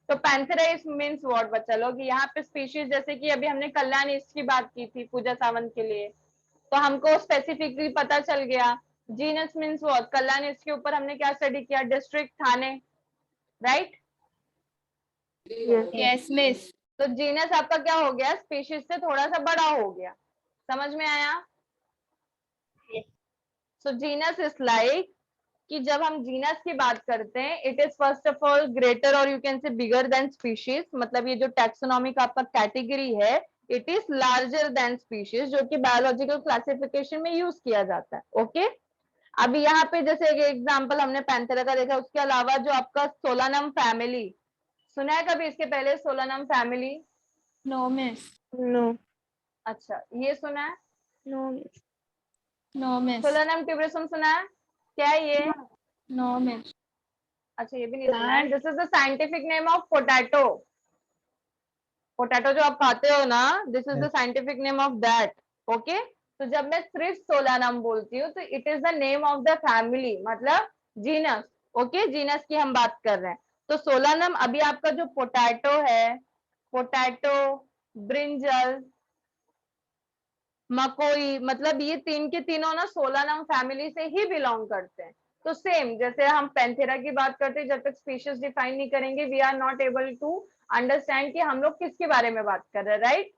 तो पैंथेरा इज मींस व्हाट बच्चा लोग? यहाँ पे स्पीशीज, जैसे कि अभी हमने कल्याण ईस्ट की बात की थी पूजा सावंत के लिए, तो हमको स्पेसिफिकली पता चल गया genus means what. Kalyan east के ऊपर हमने क्या स्टडी किया? डिस्ट्रिक्ट, थाने, राइट? Yes. Yes, miss. तो जीनस आपका क्या हो गया? स्पीशीज से थोड़ा सा बड़ा हो गया। समझ में आया? सो जीनस इज लाइक कि जब हम जीनस की बात करते हैं it is first of all greater और you can say bigger then species. मतलब ये जो टैक्सोनॉमिक आपका कैटेगरी है it is larger than species, जो कि बायोलॉजिकल क्लासिफिकेशन में यूज किया जाता है। ओके, अभी यहाँ पे जैसे एक एग्जांपल हमने पैंथेरा का देखा, उसके अलावा जो आपका सोलानम फैमिली, सुना है कभी इसके पहले solanum family? No, miss. No. अच्छा, ये सुना है? No. Miss. No, miss. Solanum ट्यूबरसम सुना है? क्या है ये? No, miss. अच्छा, ये भी नहीं सुना है। This is the scientific name of potato. Potato जो आप खाते हो ना, this is the scientific name of that. Okay, तो जब मैं सिर्फ सोलानम बोलती हूँ तो it is the name of the family, मतलब जीनस। ओके, जीनस की हम बात कर रहे हैं। तो सोलानम, अभी आपका जो पोटैटो है, पोटैटो ब्रिंजल, मकोई, मतलब ये तीन के तीनों ना सोलानम फैमिली से ही बिलोंग करते हैं। तो सेम जैसे हम पैंथेरा की बात करते हैं, जब तक स्पीशीज डिफाइन नहीं करेंगे we are not able to understand कि हम लोग किसके बारे में बात कर रहे हैं, राइट।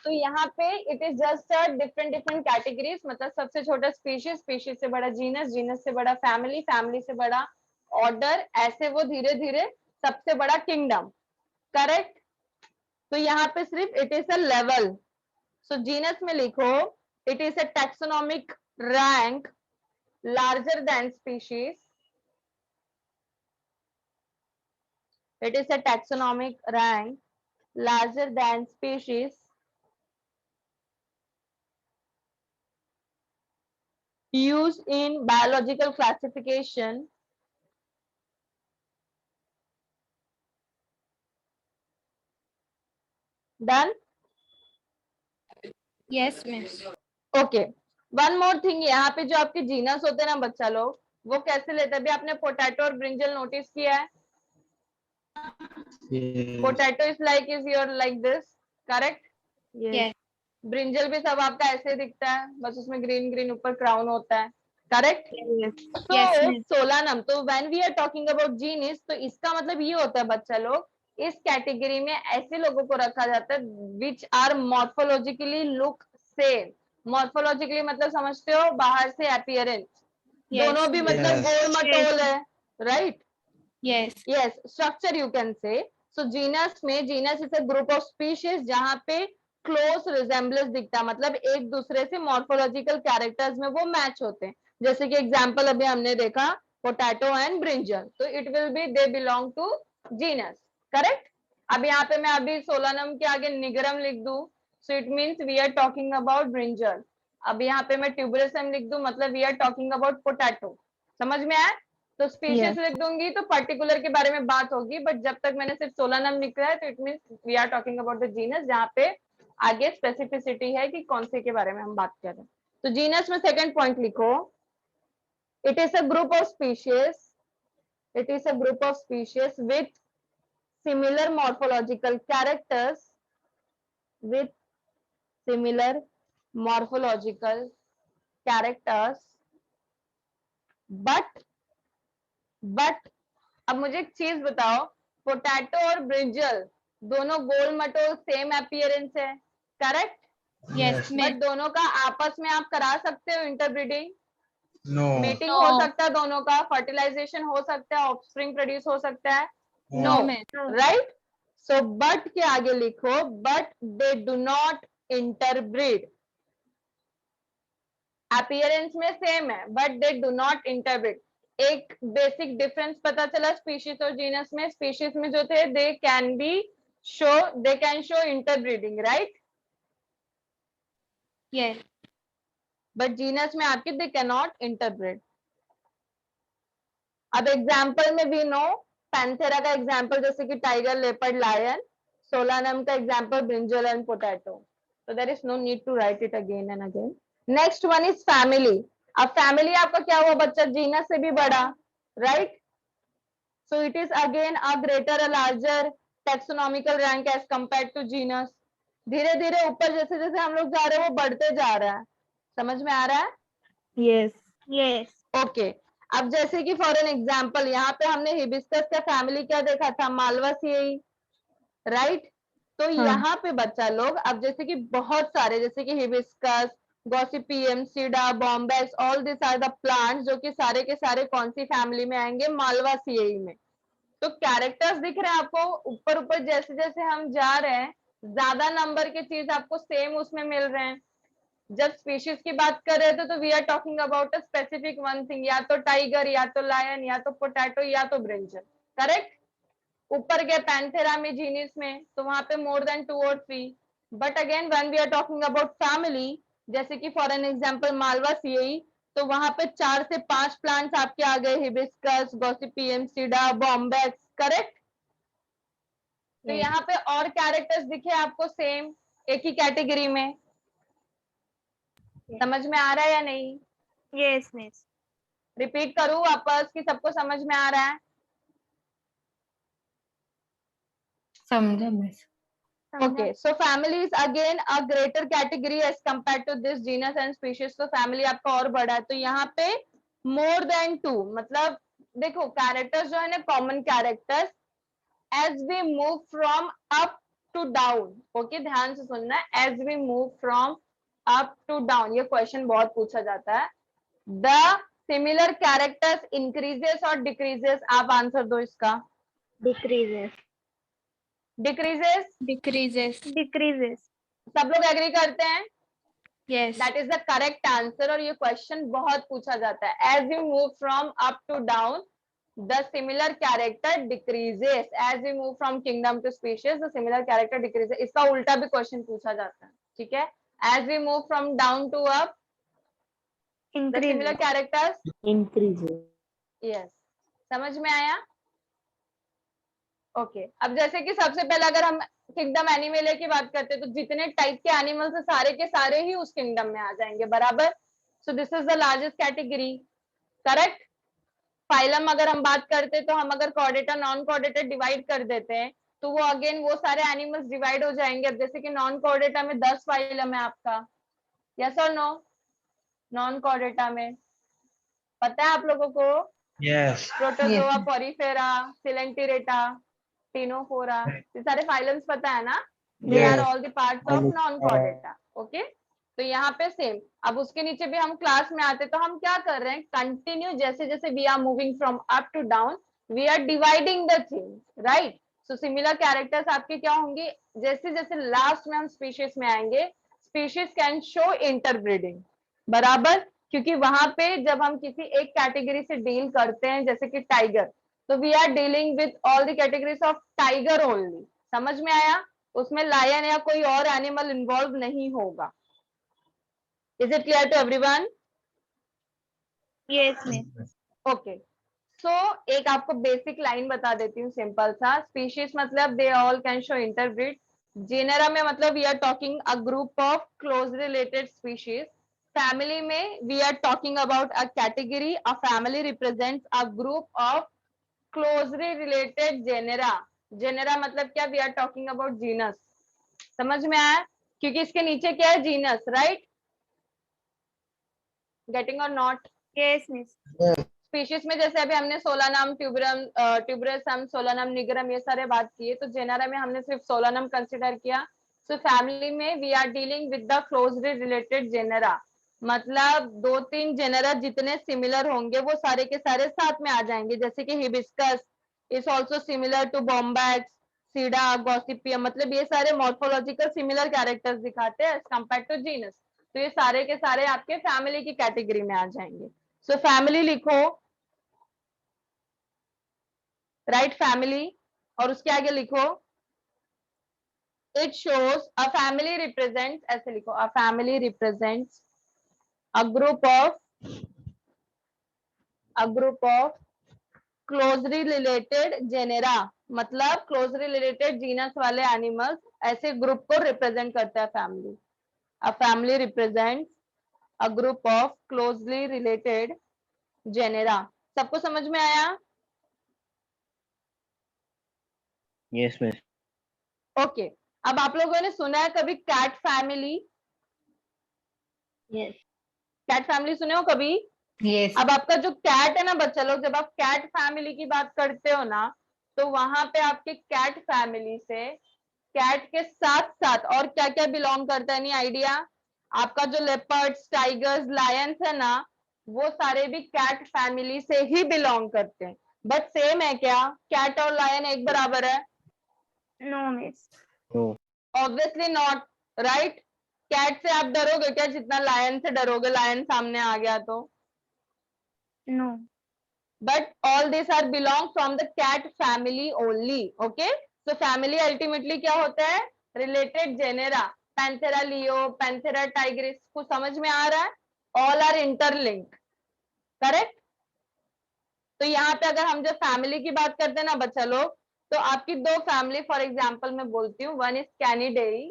तो यहाँ पे it is just a different different categories, मतलब सबसे छोटा स्पीशीज, स्पीशीज से बड़ा जीनस, जीनस से बड़ा फैमिली, फैमिली से बड़ा ऑर्डर, ऐसे वो धीरे धीरे सबसे बड़ा किंगडम, करेक्ट। तो यहाँ पे सिर्फ it is a level. So genus में लिखो it is a taxonomic rank larger than species, it is a taxonomic rank larger than species used in biological classification done. Yes, miss. Okay, one more thing, यहाँ पे जो आपके genus होते हैं ना बच्चा लोग, वो कैसे लेते हैं? अभी आपने पोटैटो और ब्रिंजल नोटिस किया है? Yes. Potato is like this, correct. Yes. Brinjal भी सब आपका ऐसे दिखता है, बस उसमें ग्रीन ग्रीन ऊपर क्राउन होता है, करेक्ट। तो Yes, miss. सोलानम, तो when we are talking about genus, तो इसका मतलब ये होता है बच्चा लोग, इस कैटेगरी में ऐसे लोगों को रखा जाता है which are morphologically look same. Morphologically मतलब समझते हो, बाहर से अपीयरेंस, Yes. दोनों भी मतलब Yes. गोल मटोल है, right. Yes. Yes, structure you can say. So genus में, genus is a group of species जहां पे क्लोज रिजेम्बलेंस दिखता है, मतलब एक दूसरे से मॉर्फोलॉजिकल कैरेक्टर्स में वो मैच होते हैं। जैसे कि एग्जांपल अभी हमने देखा पोटैटो एंड ब्रिंजल, तो it will be they belong to genus, correct. अब यहाँ पे मैं अभी सोलानम के आगे निगरम लिख दूं, so it means we are talking about brinjal. अब यहाँ पे मैं ट्यूबरसम लिख दूं, मतलब we are talking about potato. समझ में आया? तो स्पीशीज लिख दूंगी तो पर्टिकुलर के बारे में बात होगी, बट जब तक मैंने सिर्फ सोलानम लिखा है तो it means we are talking about the genus, जहाँ पे आगे स्पेसिफिसिटी है कि कौन से के बारे में हम बात कर रहे हैं। तो जीनस में सेकंड पॉइंट लिखो, it is a group of species, it is a group of species with similar morphological characters, with similar morphological characters, but अब मुझे एक चीज बताओ, पोटैटो और ब्रिंजल दोनों गोल मटोल सेम अपीयरेंस है, करेक्ट। Yes, miss. बट दोनों का आपस में आप करा सकते हो इंटरब्रीडिंग, No. Meeting No. हो सकता है, दोनों का फर्टिलाइजेशन हो सकता है, ऑफस्प्रिंग प्रोड्यूस हो सकता है, No, no, miss. Right. So but के आगे लिखो, but they do not interbreed. Appearance में सेम है but they do not interbreed. एक बेसिक डिफरेंस पता चला स्पीशीज और जीनस में, स्पीशीज में जो थे दे can show interbreeding, right. Yes. But genus में आपके दे कैन नॉट इंटरब्रीड। अब एग्जाम्पल में वी नो पैंथेरा का एग्जाम्पल जैसे कि टाइगर, लेपर्ड, लायन, सोलानम का example brinjal and potato, so there is no need to write it again and again. Next one is family. अब family आपका क्या हुआ बच्चा? जीनस से भी बड़ा, right. So it is again a greater, a larger taxonomical rank as compared to genus. धीरे धीरे ऊपर जैसे जैसे हम लोग जा रहे हैं वो बढ़ते जा रहा है, समझ में आ रहा है? Yes. Yes. ओके। अब जैसे कि फॉर एन एग्जांपल यहाँ पे हमने हिबिस्कस का फैमिली क्या देखा था? मालवासिएई, राइट। तो यहाँ पे बच्चा लोग अब जैसे कि बहुत सारे, जैसे कि hibiscus, Gossypium, Sida, Bombax, all this are the plants जो कि सारे के सारे कौन सी फैमिली में आएंगे? मालवासिएई में। तो कैरेक्टर्स दिख रहे हैं आपको ऊपर ऊपर, जैसे जैसे हम जा रहे हैं ज्यादा नंबर के चीज आपको सेम उसमें मिल रहे हैं। जब स्पीशीज की बात कर रहे थे तो we are talking about a specific one thing, या तो टाइगर, या तो लायन, या तो पोटैटो, या तो ब्रिंजल, करेक्ट। ऊपर गए पैंथेरा में, जीनिस में, तो वहां पे मोर देन 2 और 3। But again when we are talking about family, जैसे कि फॉर एन एग्जांपल मालवासिएई, तो वहां पे 4 से 5 प्लांट्स आपके आ गए, hibiscus, Gossypium, Sida, Bombyx, correct. तो यहाँ पे और कैरेक्टर्स दिखे आपको सेम एक ही कैटेगरी में, समझ में आ रहा है या नहीं? Yes, miss. रिपीट करूं वापस कि सबको समझ में आ रहा है? समझा miss. Okay, so family is again a greater category as compared to this genus and species. तो family आपका और बड़ा है, तो यहाँ पे more than two, मतलब देखो characters जो है ना common characters, as we move from up to down, okay, ध्यान से सुनना, as we move from up to down, ये question बहुत पूछा जाता है. The similar characters increases or decreases, आप आंसर दो इसका. Decreases. Decreases, Decreases. Decreases. सब लोग एग्री करते हैं? Yes. That is the correct answer. और ये क्वेश्चन बहुत पूछा जाता है. As you move from up to down, the similar character decreases. As we move from kingdom to species, the similar character decreases. इसका उल्टा भी क्वेश्चन पूछा जाता है, ठीक है? As we move from down to up, the similar Increases. characters Increases. yes. समझ में आया? ओके, अब जैसे कि सबसे पहले अगर हम किंगडम एनिमल की बात करते हैं तो जितने टाइप के एनिमल्स है सारे के सारे ही उस किंगडम में आ जाएंगे, बराबर. सो this is the largest category, correct. Phylum अगर हम बात करते हैं तो हम अगर कॉर्डेटा नॉन कॉर्डेटा डिवाइड कर देते हैं तो वो अगेन वो सारे एनिमल्स डिवाइड हो जाएंगे. अब जैसे कि नॉन कॉर्डेटा में 10 फाइलम है आपका, यस और नो? नॉन कॉर्डेटा में पता है आप लोगों को? Yes. Protozoa, Porifera, Coelenterata, Ctenophora, ये सारे फाइलम्स पता है ना? They are Yes. All the parts of non Chordata. Okay, तो यहाँ पे सेम. अब उसके नीचे भी हम क्लास में आते तो हम क्या कर रहे हैं, कंटिन्यू जैसे जैसे we are moving from up to down we are dividing the things, right. So similar characters आपके क्या होंगे, जैसे जैसे लास्ट में हम स्पीशीज में आएंगे, स्पीशीज कैन शो इंटरब्रीडिंग, बराबर. क्योंकि वहां पे जब हम किसी एक कैटेगरी से डील करते हैं जैसे कि टाइगर, तो we are dealing with all the categories of tiger only. समझ में आया? उसमें लायन या कोई और एनिमल इन्वॉल्व नहीं होगा. Is it clear to everyone? Yes, miss. Okay, so एक आपको बेसिक लाइन बता देती हूँ सिंपल सा. स्पीशीज मतलब they all can show interbreed. Genera में मतलब we are talking a group of close related species. Family में we are talking about a category. A family represents a group of closely related genera. Genera मतलब क्या, we are talking about genus. समझ में आया? क्योंकि इसके नीचे क्या है, जीनस, राइट. गेटिंग और नॉट? Yes, miss. स्पीशीज में जैसे अभी हमने सोलानम, ट्यूबरसम, सोलानम निगरम ये सारे बात किए, तो जेनेरा में हमने सिर्फ सोलानम कंसिडर किया. सो फैमिली में we are dealing with the closely related genera. मतलब 2-3 जेनेरा जितने सिमिलर होंगे वो सारे के सारे साथ में आ जाएंगे. जैसे कि hibiscus is also similar to Bombax, Sida, Gossypium, मतलब ये सारे मॉर्फोलॉजिकल सिमिलर कैरेक्टर्स दिखाते हैं एज कंपेयर टू जीनस. तो ये सारे के सारे आपके फैमिली की कैटेगरी में आ जाएंगे. सो फैमिली लिखो, राइट, फैमिली, और उसके आगे लिखो it shows a family represents, ऐसे लिखो, अ family represents a group of closely related genera. मतलब क्लोजली रिलेटेड जीनस वाले एनिमल्स ऐसे ग्रुप को रिप्रेजेंट करता है family. A family represents a group of closely related genera. सबको समझ में आया? Yes, miss. ओके, अब आप लोगों ने सुना है कभी cat family? Yes. Cat family सुने हो कभी? Yes. अब आपका जो कैट है ना बच्चा लोग, जब आप कैट फैमिली की बात करते हो ना, तो वहां पे आपके कैट फैमिली से कैट के साथ साथ और क्या क्या बिलोंग करता है, नहीं आइडिया? आपका जो लेपर्ड्स, टाइगर्स, लायंस है ना, वो सारे भी कैट फैमिली से ही बिलोंग करते हैं. बट सेम है क्या, कैट और लायन एक बराबर है? No, miss. No. Obviously not, right. Cat से आप डरोगे क्या जितना लायन से डरोगे, लायन सामने आ गया तो? No. But all these are belong from the cat family only. Okay, so family ultimately क्या होता है, related genera. Panthera leo, Panthera tigris, को समझ में आ रहा है? All are interlinked, correct? तो यहाँ पे अगर हम जब फैमिली की बात करते हैं ना बच्चा लोग, तो आपकी दो फैमिली फॉर एग्जांपल मैं बोलती हूँ. One is canidae,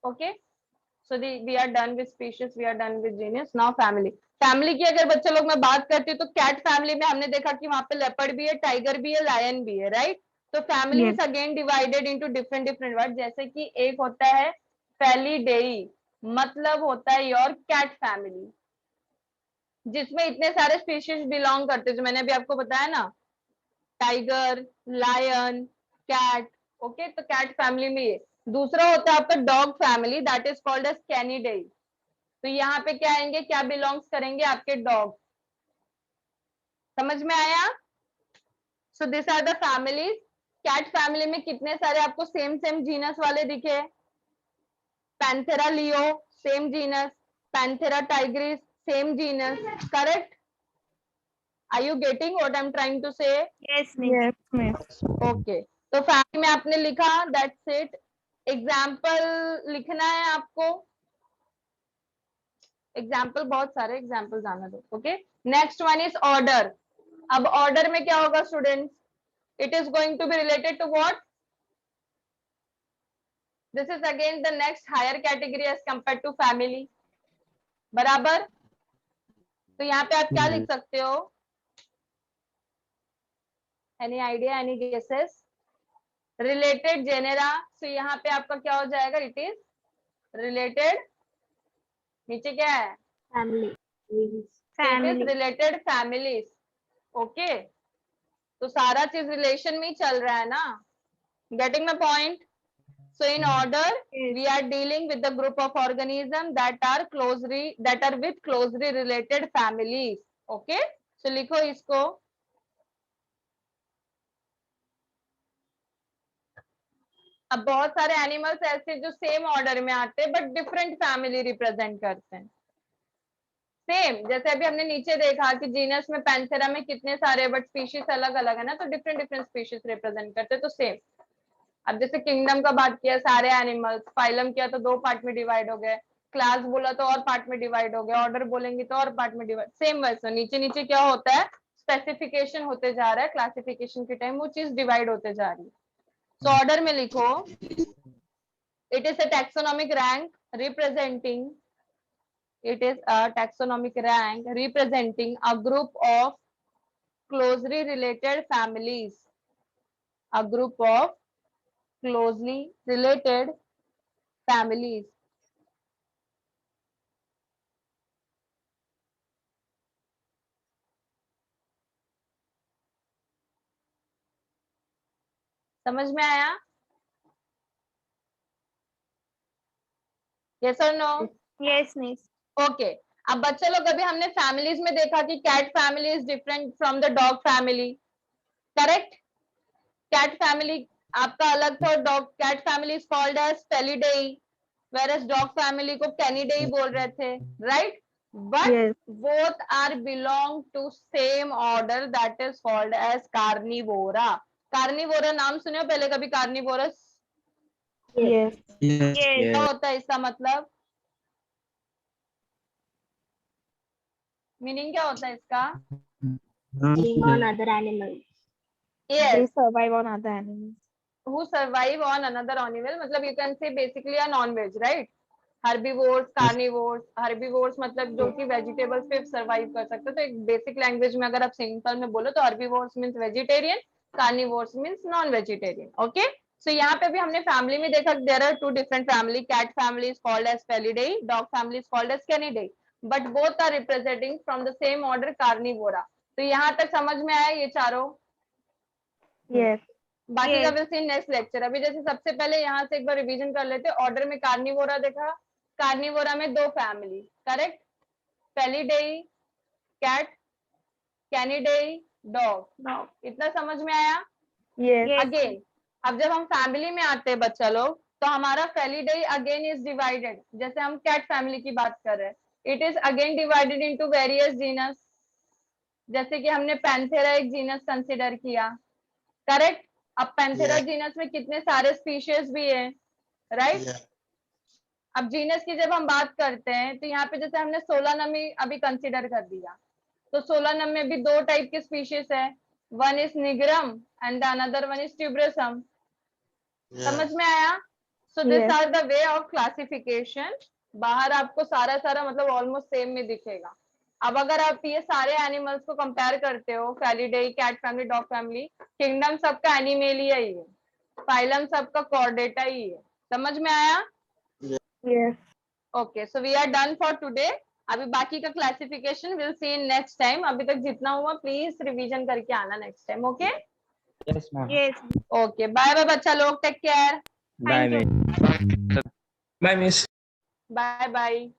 okay. So we are done with species, we are done with genus. Now family. Family की अगर बच्चे लोग मैं बात करती हूँ तो कैट फैमिली में हमने देखा कि वहां पे लेपर्ड भी है, टाइगर भी है, लायन भी है, राइट? तो family is again divided into different different word, जैसे कि एक होता है फेलिडेई, मतलब होता है योर कैट फैमिली, जिसमें इतने सारे स्पीशीज बिलोंग करते हैं, जो मैंने अभी आपको बताया ना, टाइगर, लायन, कैट। ओके, तो कैट फैमिली में ये। दूसरा होता है आपका dog family, that is called as canidae. तो यहाँ पे क्या आएंगे, क्या बिलोंग्स करेंगे, आपके डॉग। समझ में आया? So this are the families. Cat family में कितने सारे आपको सेम सेम जीनस वाले दिखे? Panthera leo same genus, Panthera tigris same genus, correct? Are you getting what I am trying to say? Yes, miss. Okay, तो family में आपने लिखा, दैट्स इट। एग्जाम्पल लिखना है आपको, एग्जाम्पल बहुत सारे एग्जाम्पल आना दो। Okay, next one is order. अब ऑर्डर में क्या होगा students? It is going to be related to what? This is again the next higher category as compare to family, बराबर? तो यहाँ पे आप क्या लिख सकते हो? Any idea, any guesses? Related genera. तो यहाँ पे आपका क्या हो जाएगा? इट इज रिलेटेड, नीचे क्या है? Family. It is related families. Okay, तो सारा चीज रिलेशन में ही चल रहा है ना। Getting my point? So in order we are dealing with the group of organism that are with closely related families. Okay, so लिखो इसको। अब बहुत सारे एनिमल्स ऐसे जो सेम ऑर्डर में आते हैं बट डिफरेंट फैमिली रिप्रेजेंट करते हैं। सेम जैसे अभी हमने नीचे देखा कि जीनस में पैंथेरा में कितने सारे बट स्पीशीज अलग अलग है ना, तो डिफरेंट डिफरेंट स्पीशीज रिप्रेजेंट करते हैं, तो सेम। अब जैसे किंगडम का बात किया, सारे एनिमल्स, फाइलम किया तो 2 पार्ट में डिवाइड हो गए, क्लास बोला तो और पार्ट में डिवाइड हो गए, ऑर्डर बोलेंगे तो और पार्ट में डिवाइड, सेम वैसे नीचे नीचे क्या होता है, स्पेसिफिकेशन होते जा रहा है, क्लासिफिकेशन के टाइम वो चीज डिवाइड होते जा रही है। तो ऑर्डर में लिखो, it is a taxonomic rank representing, it is a taxonomic rank representing a group of closely related families, a group of closely related families. समझ में आया? yes or no? Yes, miss. Okay, अब बच्चे लोग अभी हमने फैमिलीज में देखा कि cat family is different from the dog family, correct? Cat family आपका अलग था, dog cat family is called as felidae, whereas dog family को कैनिडेई बोल रहे थे, right? But Yes. both are belong to same order that is called as carnivora. Carnivora नाम सुने हो पहले कभी? Carnivorous Yes. क्या होता है इसका मतलब? मीनिंग क्या होता है इसका? Living on other animals. yes, They survive on other animals. who survive on another animal, मतलब you can say basically a non-veg, right? herbivores, carnivores, herbivores मतलब जो कि वेजिटेबल्स पे सर्वाइव कर सकते हैं। तो एक बेसिक लैंग्वेज में अगर आप सिंपल में बोलो तो herbivores means vegetarian, carnivores means non vegetarian. Okay, so यहाँ पे भी हमने फैमिली में देखा there are 2 different family, cat family is called as felidae, dog family is called as canidae, but both are representing from the same order carnivora. तो यहाँ तक समझ में आया ये चारों? Yes. बाकी का विल सी नेक्स्ट लेक्चर। अभी जैसे सबसे पहले यहाँ से एक बार रिवीजन कर लेते हैं। ऑर्डर में कार्निवोरा देखा, कार्निवोरा में 2 family, correct? Felidae cat, canidae dog. इतना समझ में आया? Yes. अगेन अब जब हम फैमिली में आते हैं बच्चा लोग, तो हमारा फेलिडेई अगेन इज डिवाइडेड, जैसे हम कैट फैमिली की बात कर रहे हैं, it is again divided into various genus, जैसे कि हमने पैंथेरा एक जीनस कंसिडर किया, करेक्ट? अब पैंथेरा जीनस में कितने सारे स्पीशीज भी है, राइट? अब जीनस की जब हम बात करते हैं तो यहाँ पे जैसे हमने सोलानमी अभी कंसिडर कर दिया, तो सोलानम में भी 2 टाइप के स्पीशीज है, one is nigrum and the other one is tuberosum. समझ में आया? So this are the way of classification बाहर आपको सारा मतलब ऑलमोस्ट सेम में दिखेगा। अब अगर आप ये सारे एनिमल्स को कंपेयर करते हो, felidae, cat family, dog family, kingdom सबका एनिमेलिया ही है, फाइलम सबका कॉर्डेटा ही है। समझ में आया? Yes. Okay, so we are done for today. अभी बाकी का classification will see in next time. अभी तक जितना हुआ प्लीज रिवीजन करके आना next time. Okay Yes, ma'am. Yes. Okay, bye bye बच्चा लोग, take care, bye Thank you. Miss. Bye, miss. Bye bye.